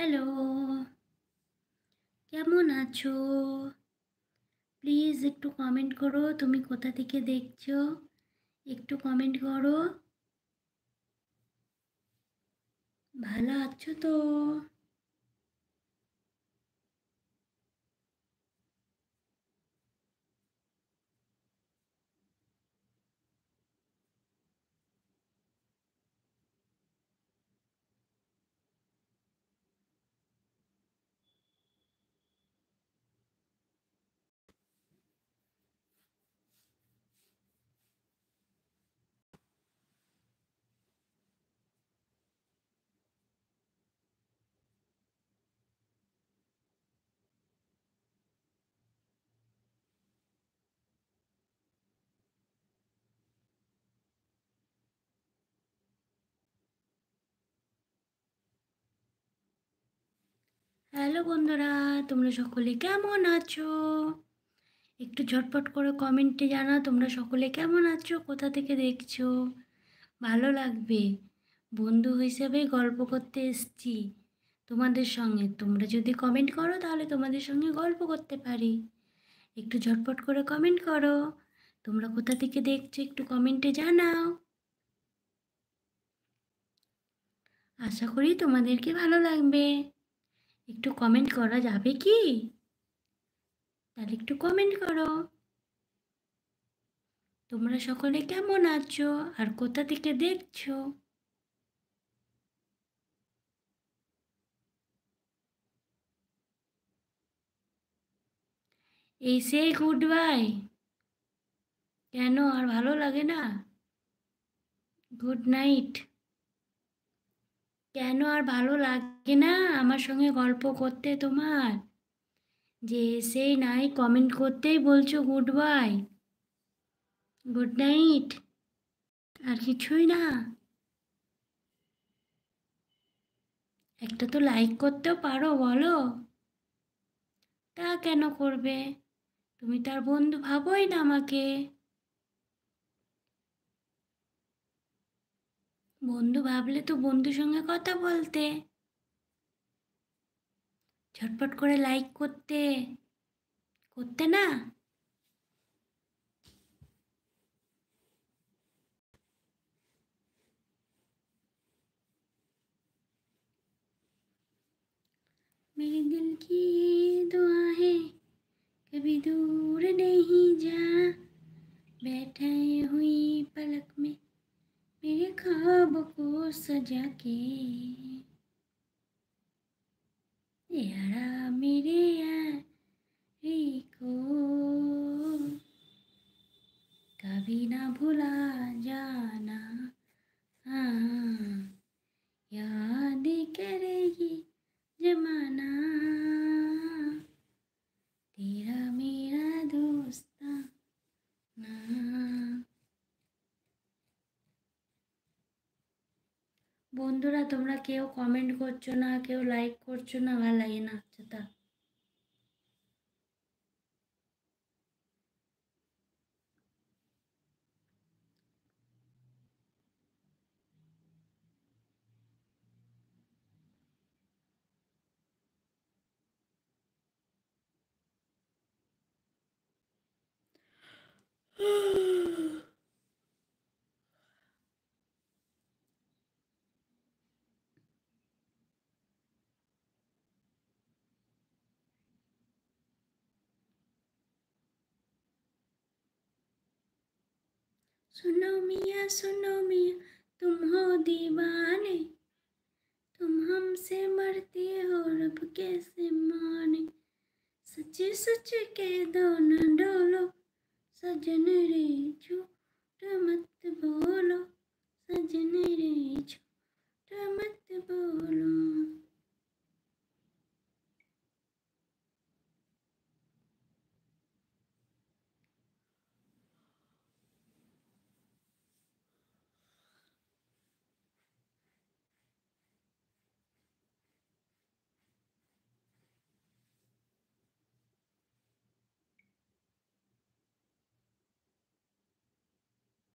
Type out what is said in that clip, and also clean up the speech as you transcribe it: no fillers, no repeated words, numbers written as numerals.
Hello, কেমন আছো? Please একটু কমেন্ট করো, তুমি কোথা থেকে দেখছো? একটু কমেন্ট করো। ভালো আছো তো? হ্যালো বন্ধুরা, তোমরা সকলে কেমন আছো? একটু ঝটপট করে কমেন্টে জানাও তোমরা সকলে কেমন আছো, কোথা থেকে দেখছো। ভালো লাগবে, বন্ধু হিসেবে গল্প করতে এসছি তোমাদের সঙ্গে। তোমরা যদি কমেন্ট করো তাহলে তোমাদের সঙ্গে গল্প করতে পারি। একটু ঝটপট করে কমেন্ট করো, তোমরা কোথা থেকে দেখছো একটু কমেন্টে জানাও। আশা করি তোমাদেরকে ভালো লাগবে। একটু কমেন্ট করা যাবে কি? তাহলে একটু কমেন্ট করো, তোমরা সকলে কেমন আছো আর কোথা থেকে দেখছো। এই সেই গুড বাই, কেন আর ভালো লাগে না? গুড নাইট, কেন আর ভালো লাগে না আমার সঙ্গে গল্প করতে তোমার? যে সেই নাই কমেন্ট করতেই বলছো গুড বাই, গুড নাইট, আর কিছুই না? একটা তো লাইক করতেও পারো বলো। তা কেন করবে? তুমি তার বন্ধু ভাবোই না আমাকে। বন্ধু ভাবলে তো বন্ধুর সঙ্গে কথা বলতে, ঝটপট করে লাইক করতে, করতে না? मेरे दिल की ये दुआ है, कभी दूर नहीं जा, बैठे हुई पलक में मेरे ख्वाब को सजा के, यारा मेरे यारी को कभी ना भुला जाना, हाँ याद करेगी जमाना, तेरा मेरा दोस्ताना। বন্ধুরা তোমরা কেউ কমেন্ট করছো না, কেউ লাইক করছো না, ভালো লাগে না। আচ্ছা তা सुनो मियाँ तुम हो दीवाने, तुम हमसे मरते हो रब कैसे माने, सच सच कह दो न डोलो सजन रे,